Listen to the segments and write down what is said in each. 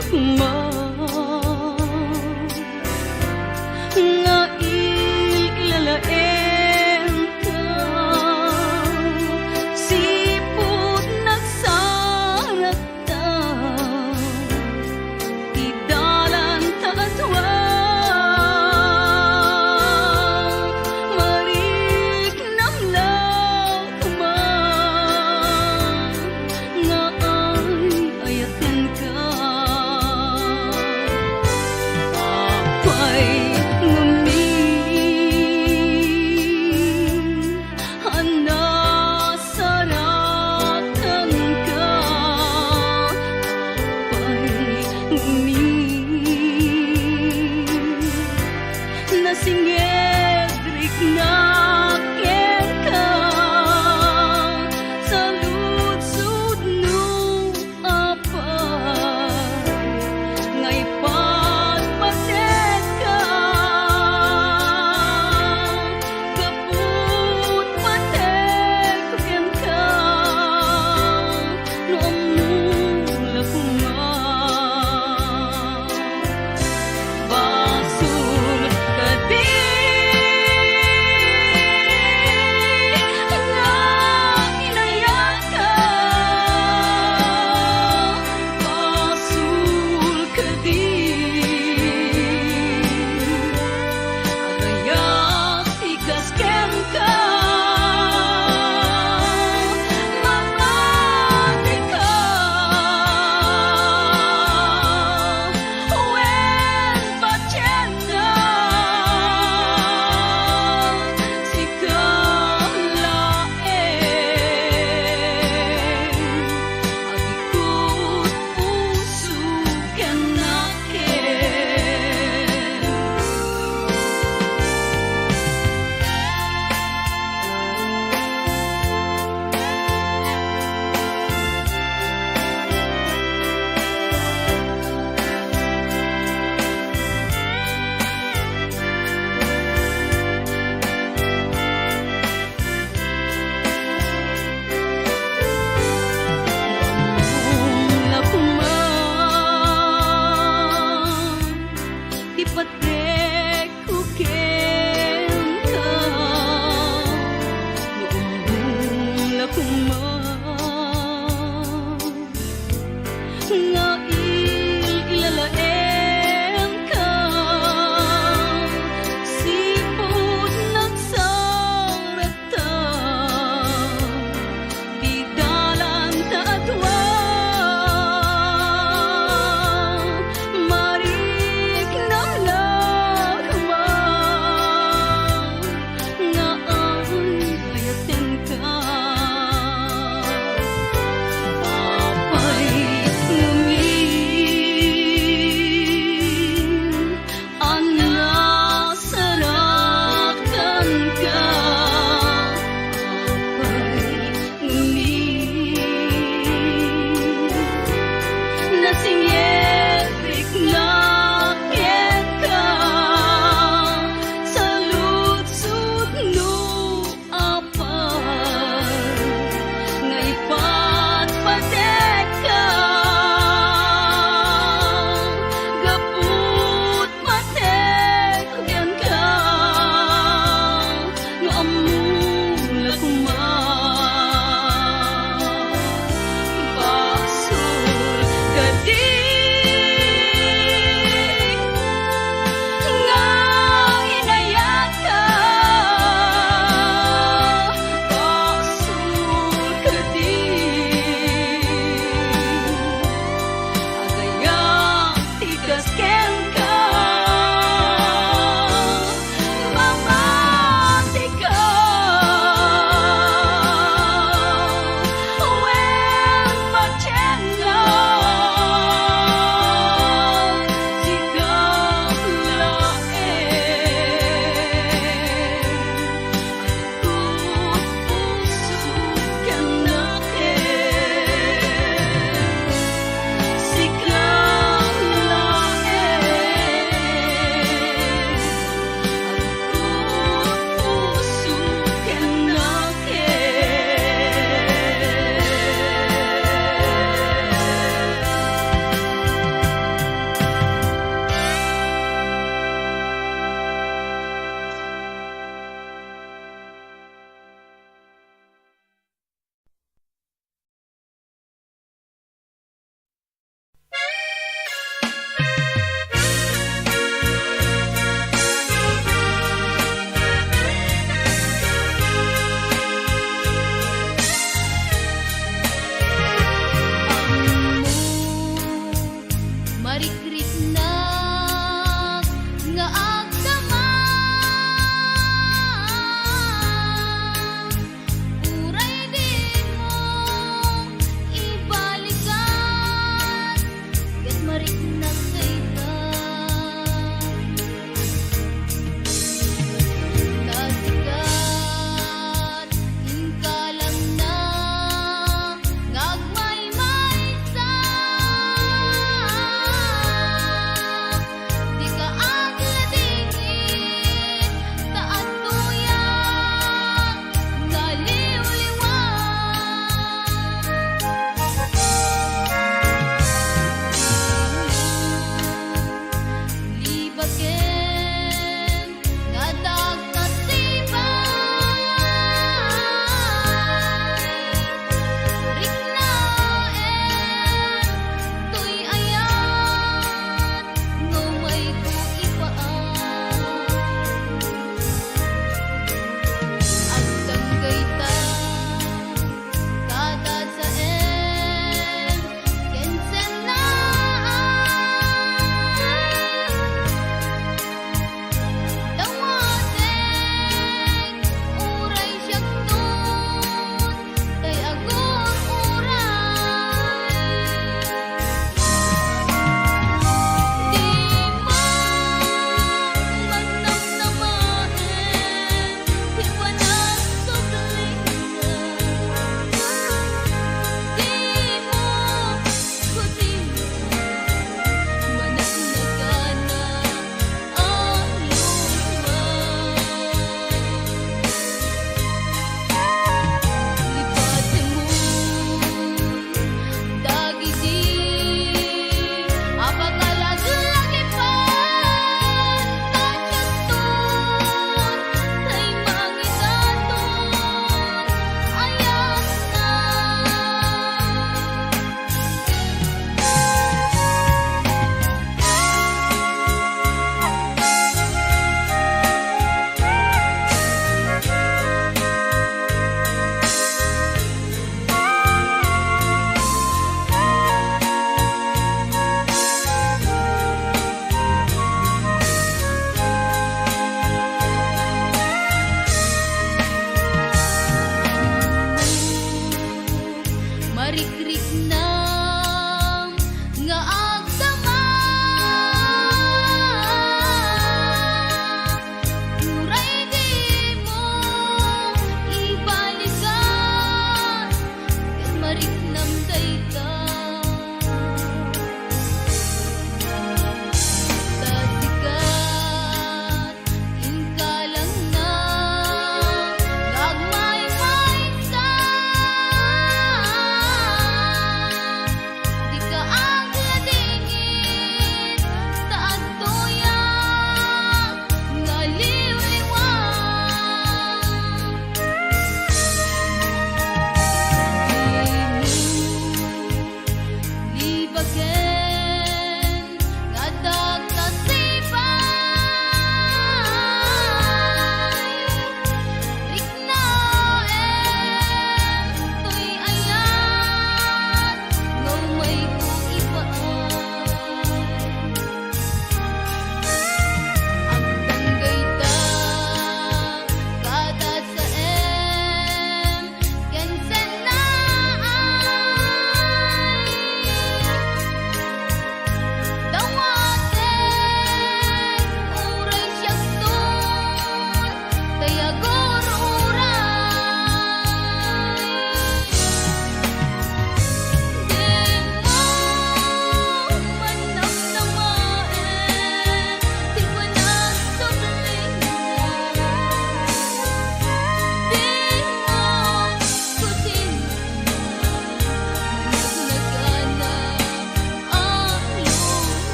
dakma nga ilalaeng ka sipot nagsarat ta idalan tagatwa marik namlaw ka nga ay ayaten ka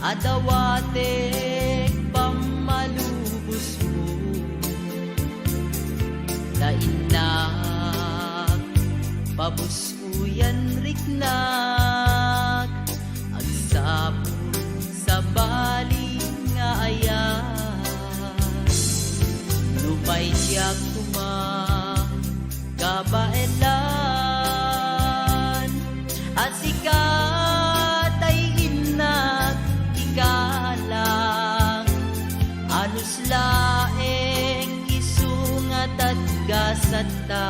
adawatek pamalubos mo dainak pabusuyan riknak agsapon sa baling nga ayat nupay siya kuma kabaelan at sikat ay inak ikalang anus laeng isungat at gasata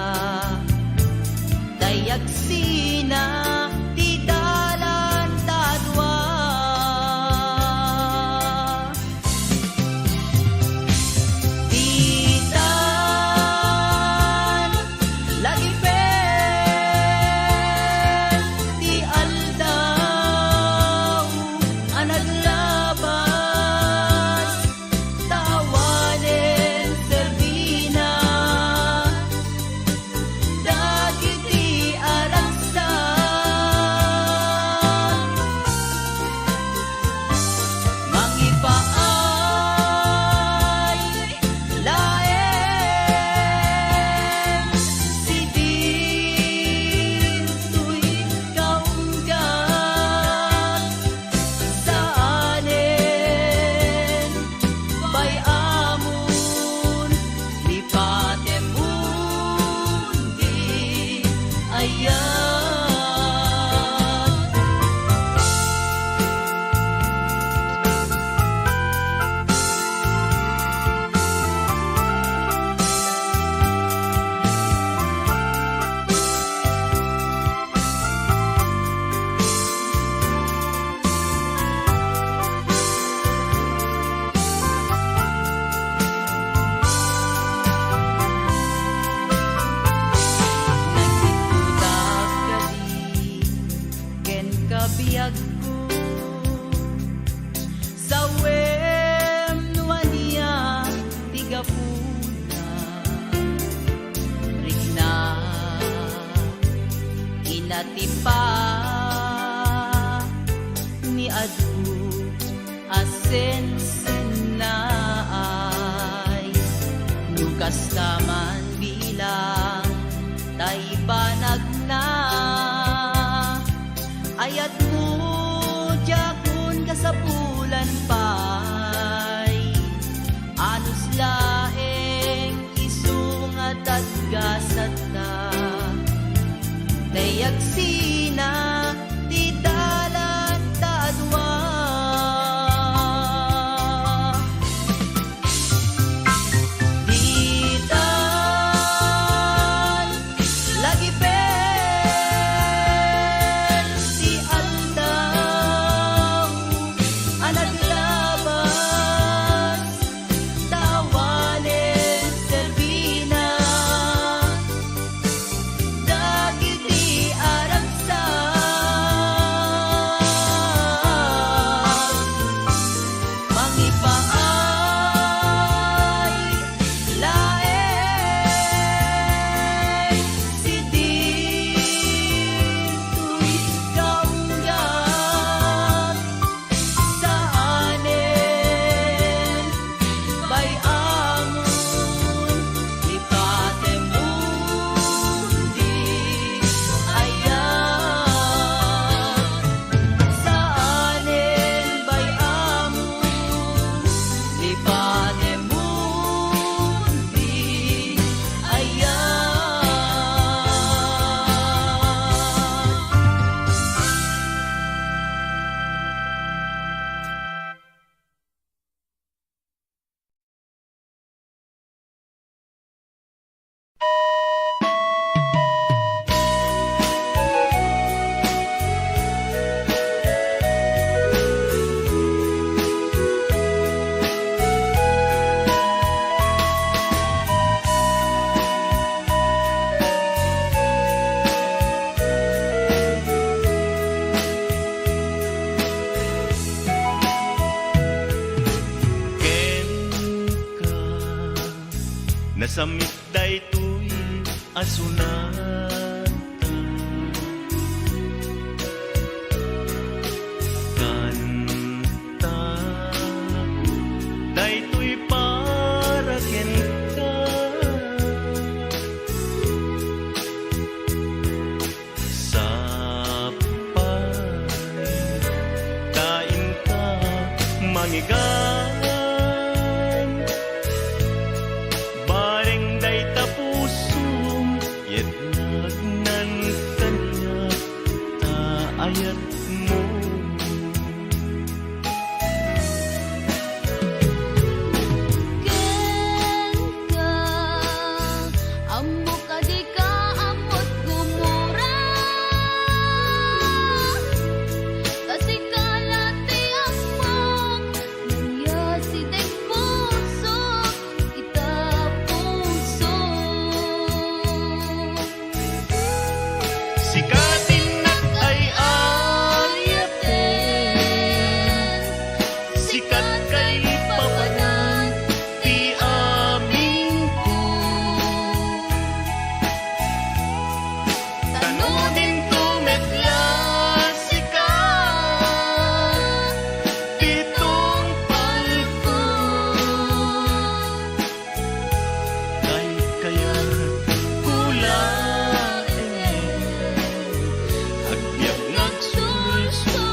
dayag sina ti dalan tadwa ditan lagi pen ti aldaw anaglabas tawanen serbina dagiti aragsan mangipaay laeng si dito'y kaunggat sa anen bayamon lipatemundi ayan nagtitudak kadi ken kabiyag ko sa wem nuania tigapuna rigna inatipa ni adu asen na ay lukas taman bilang tay banag na ayat mo jakun kasapulan pay anus laeng isungat at gasat na dayag sina ti dalan tadwa ditan lagi pen si aldaw anaglabas tawanen serbina dagiti aragsan mangipaay laeng si dito'y kaunggat sa anen bayamon lipatemundi ayan sa anen bayamon lipatemundi ayan. Ken ka nasamit daytoy asunata kanta mangigan Baring day tapusum Yet nagnan kanya Taayat mo Ken ka, amo ka di ka amot gumura. Kasi kalati amok, nangyasi din puso, ita puso. Sikatin na ay ayatin Sikat kay pawanan Ti amin ko Tanunin tumetlas sikat Pitong palko Kay kaya kulain Agbyag nagsulsulo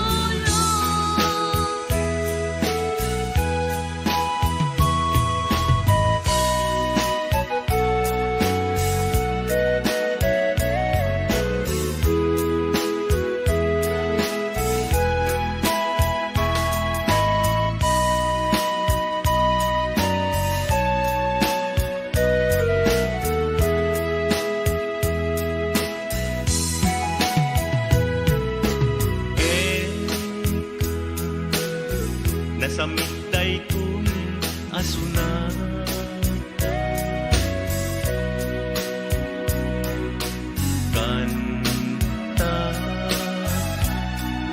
Nasa mitday ko'y asunan Kanta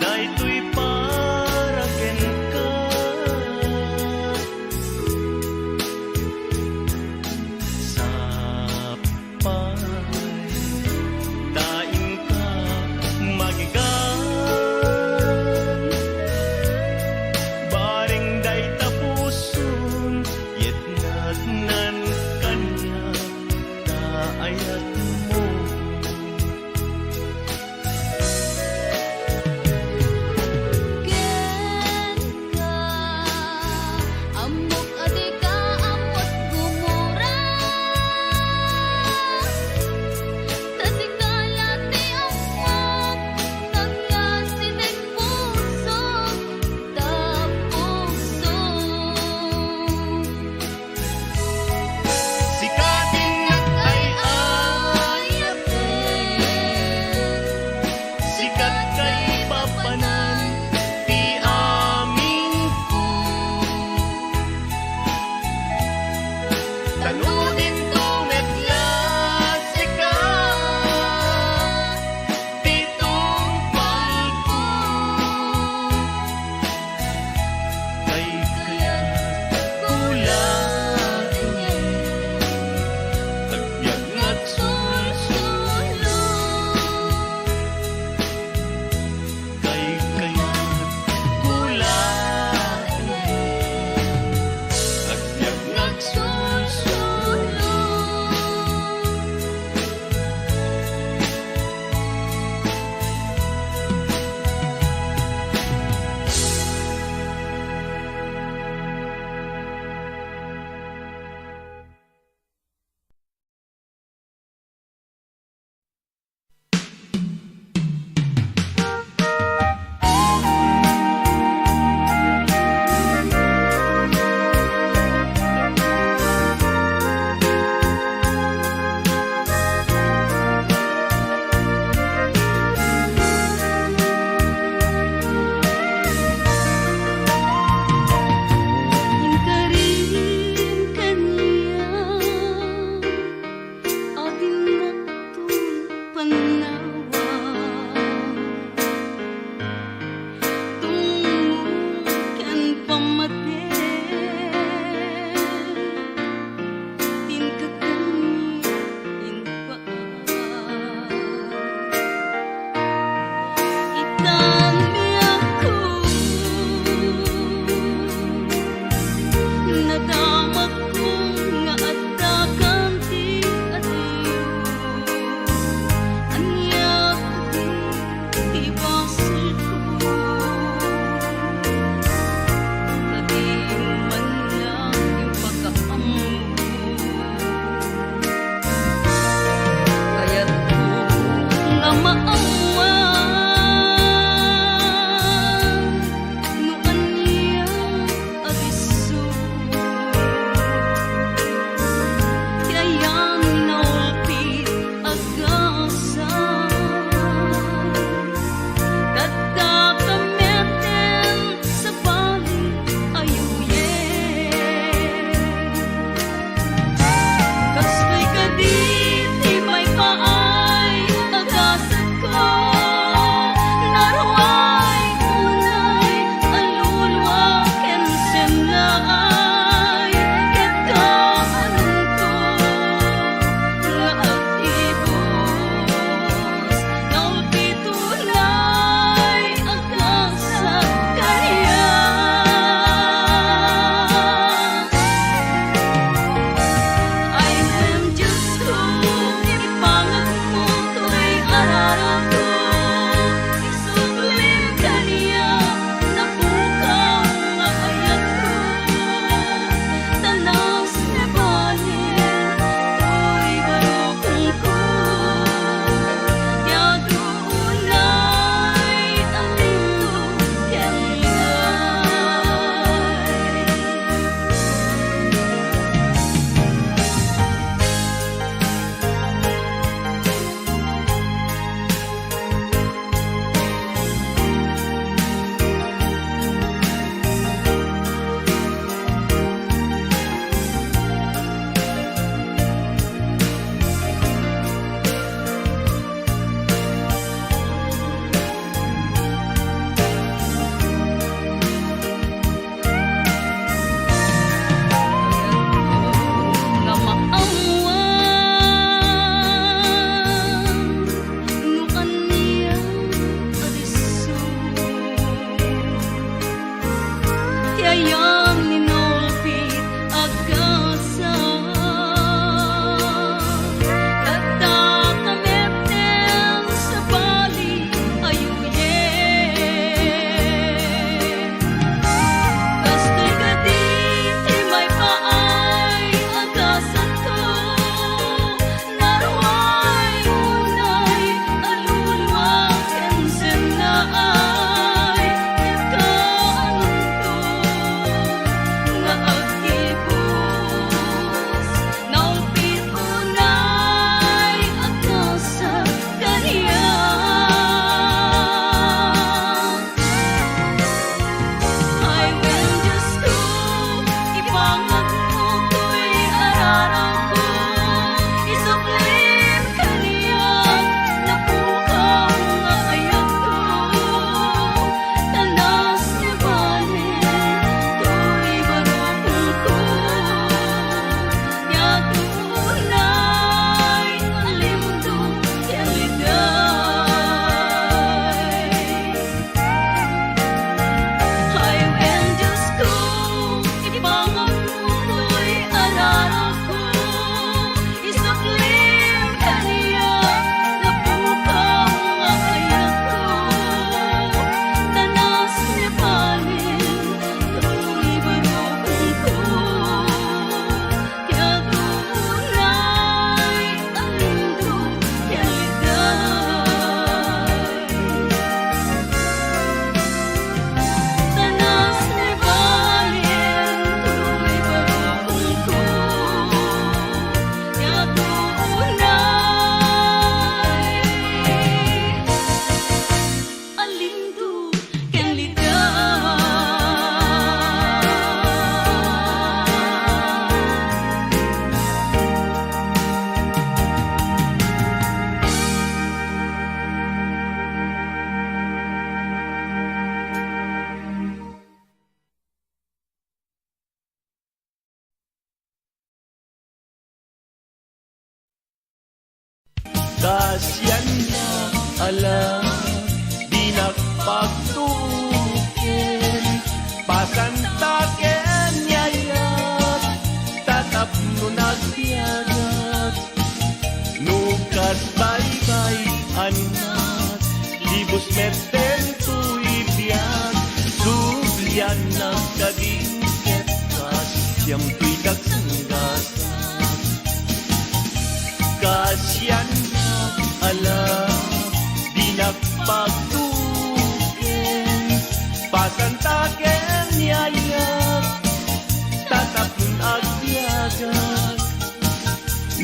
Daytoy para ken ka Sapay Daing ka magigan Baring day tapusun Yet na Subyan nagkadingket kasyam tuy dagsanggas kasyan alam di nagpagtuken pasantaken yayag tatapon agyagan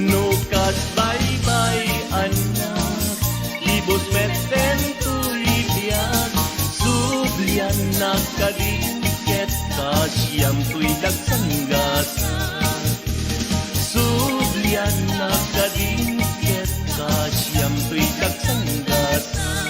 nukas bye-bye anak libos meten tulibyan sublian nagkadingket kasyam tuy dagsanggasan sublian nagkadingket kasyam tuy dagsanggasan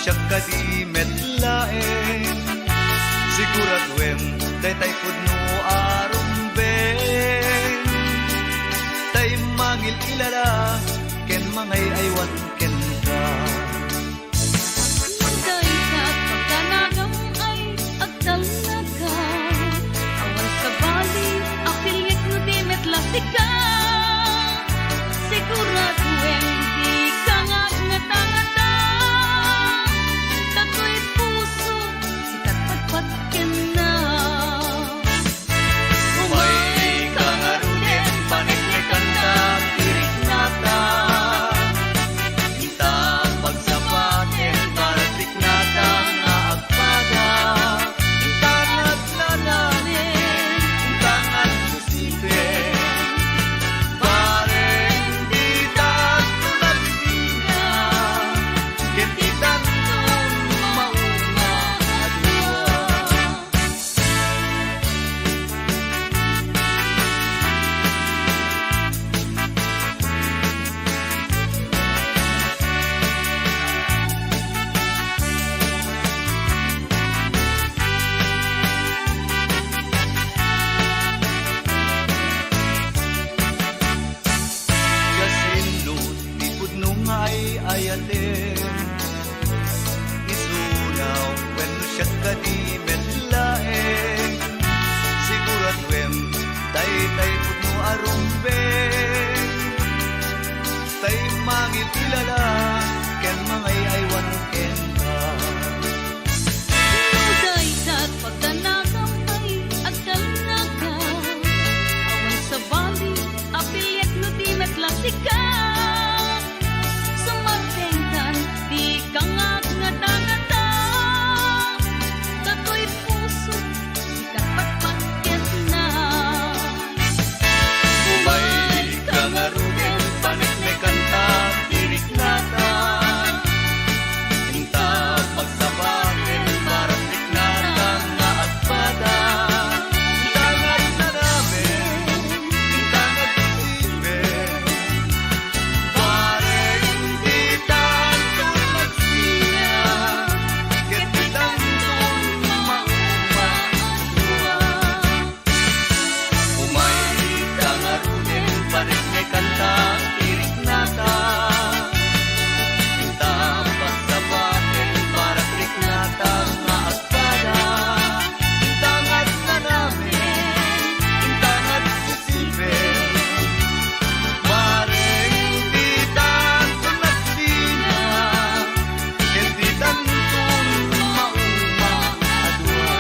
siya kadi metlaeng siguraduem daytay pudno arumbeng tay mangil ilala ken mangay aywan ken ka Munday ka pagkanagaw ay agdal na ka awan sa bali apilit no di metlasika sigurado di ka nga ngata-ngata tako'y puso sikat pagpatkin na Umay kangarunin paniklikan ta tirik nata Inta pagsapatin paratik nata nga agpada Inta naglalanin Inta nagsusipin Pareng di tulad niya Kentitan tun maunga adwa Kasinlut di pudno nga ay ayaten Isunaw wenno siya kadi metlaeng Siguraduem tay pudno arumbeng Tay mangil ilala ken mangay aywan ken ka Munday ka't pagkanagaw ay agdal na ka awan sa bali apilit no di metlasika sumartengkan di ka nga ngata-ngata tako'y puso sikat pagpatkin na Umay kangarunin paniklikan ta tirik nata Inta pagsabatin paratik nata nga agpada Inta naglalamin Inta nagsusipin Pareng di tulad siya Kentitan tun maunga adwa Umay kangarunin paniklikan ta tirik nata Inta pagsabatin paratik nata nga agpada Inta naglalamin Inta nagsusipin Pareng di tulad siya Kentitan tun maunga adwa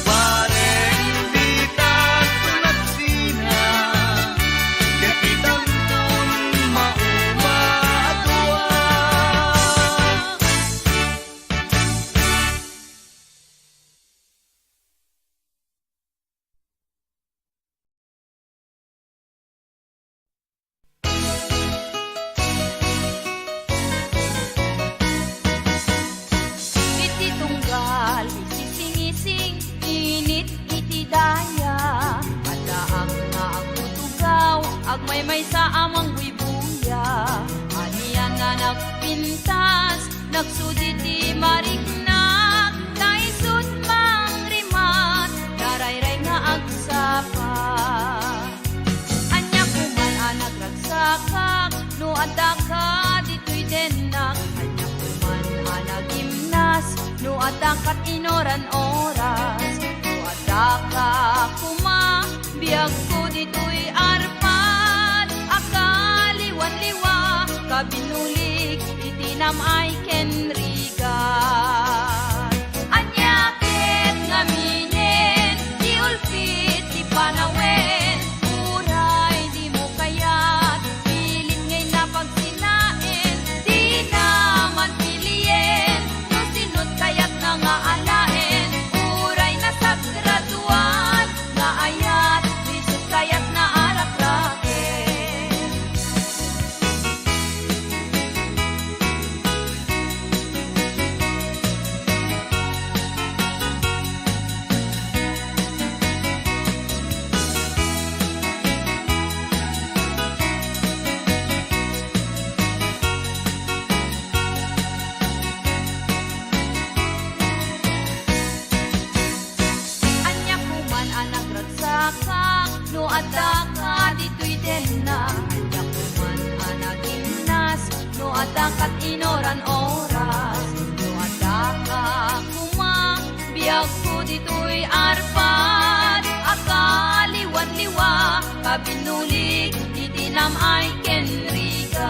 Pareng di tulad siya Kentitan tun maunga adwa iti tunggal isisingising init iti daya adaang nga ang tutugaw agmay sa amang buibuya anian nga nagpintas nagsudit di mariknak naisud mang rimat darayray nga agsapat anya kuman anak ragsakak no adaka dito'y denak anya kuman anak gimnas no adakat inoran oras no adaka kuma biag ko dito'y arpad akaliwan-liwa kabinulik itinam ay kenrigat anyakit nga minen di ulpit di panawen uray di mo kayat pilit ngay napagsinain di naman piliin no sinot kayat na nga alain uray na sagraduan nga ayat bisot kayat na arakraken alam ay kenrigat.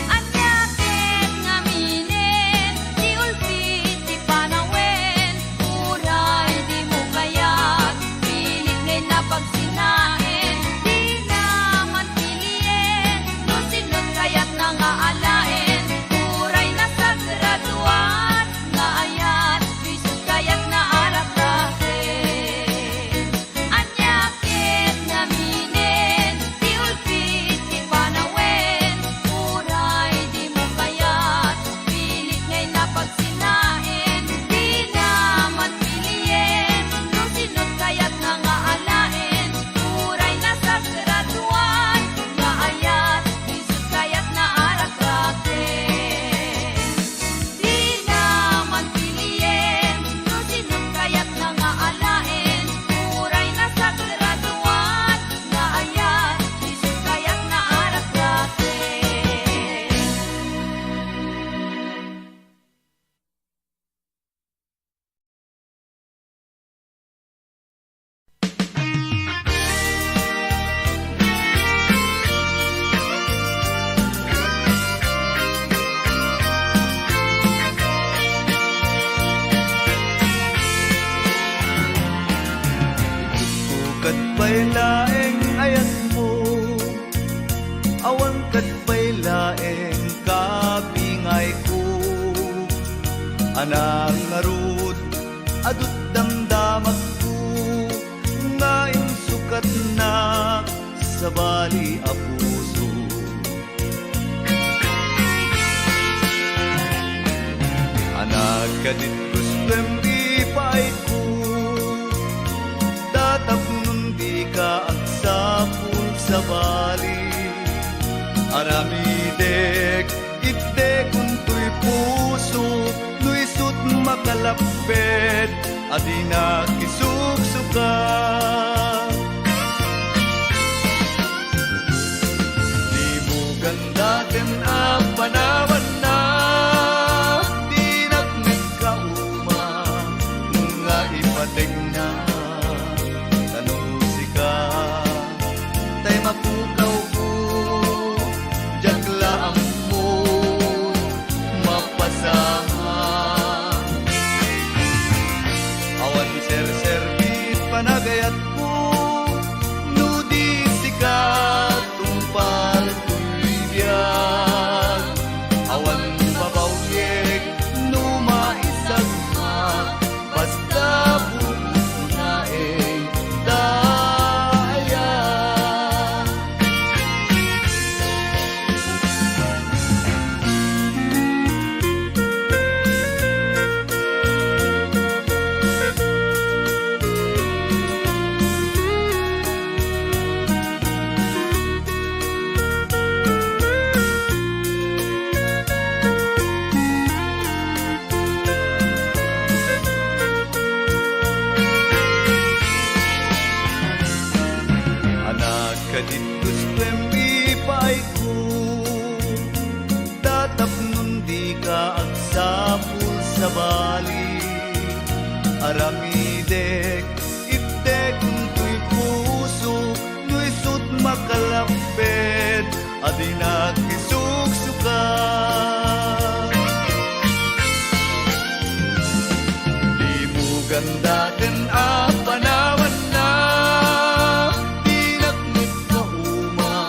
Anyaket nga minen, di ulpit, di panawen, uray di mo kayat, pilit ngay napagsinain, di naman pilien, no sinot kayat na nga alaen, uray na sa graduat, nga ayat, bisot kayat na arakraken. Anyakit nga minen, di ulpit, di panawen, uray di mo kayat, pilit ngay napagsinain, di naman pilien, no sinot kayat na nga alaen, uray na sa graduan, nga ayat, bisot kayat na arakraken. Di naman pilien, no sinot kayat na nga alaen, uray na sa graduan, nga ayat, bisot kayat na arakraken. Kat pa'y laeng ayan mo, awan kat pa'y laeng kabingay ko. Anang ngarud, adut damdamag ko, nga sukat na sa bali a puso. Anak kadit gustong ipay ko, tatapnon di ka ang sapul sa bali. Aramidek, ite kunto'y puso, luisot makalapit, adi na kisuksuka. Di mo ganda din ang panawan na, di nagmigkauma, nga ipating na. Tanusika, tay mapukaw ko, jaglaang mo, mapasama. Awan ser-servit panagayat ko, nudi sikat, tumpal ko'y biyag. Awan babawyek, numaisagma, basta bukunaeng daya. Anak kadit gustong ipay ko, tatapnon di ka ang sapul sa bali. Aramidek, ite kunto'y puso, luisot makalapit, adi na kisuksuka. Di mo ganda din ang panawan na, di nagmit ka uma,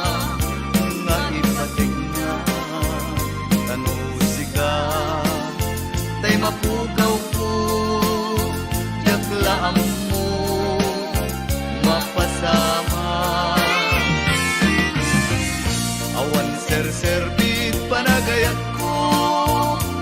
nga ipating na. Tanusika, tay mapukaw ko, jaglaang mo, mapasama. Awan ser-servit panagayat ko,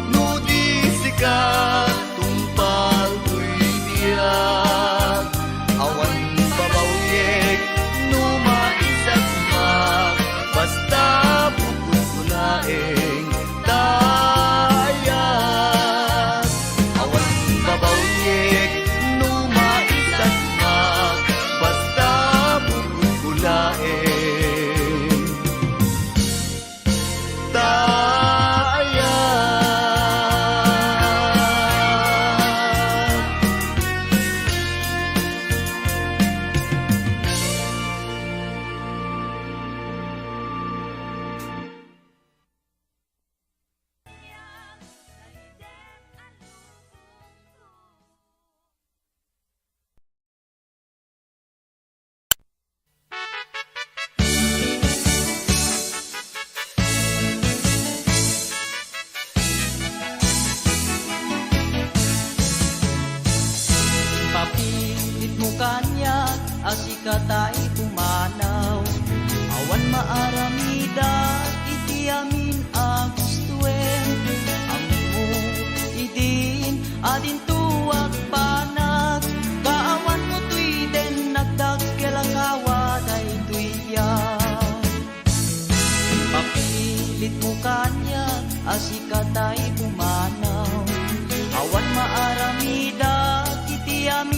nudi sikat, tumpal ko'y biyag. Awan babawyek, numaisagmak, basta bukod ko laeng daya. Awan babawyek, numaisagmak, basta bukod ko laeng daya. asikatay pumanaw. Awan maaramida, iti amin agustuen. Amo idin, adin tuwag panag. Kaawan mo tuy den nagdagkelakawa day tuyan. Papilit mo kanya, asikatay pumanaw. Awan maaramida, iti amin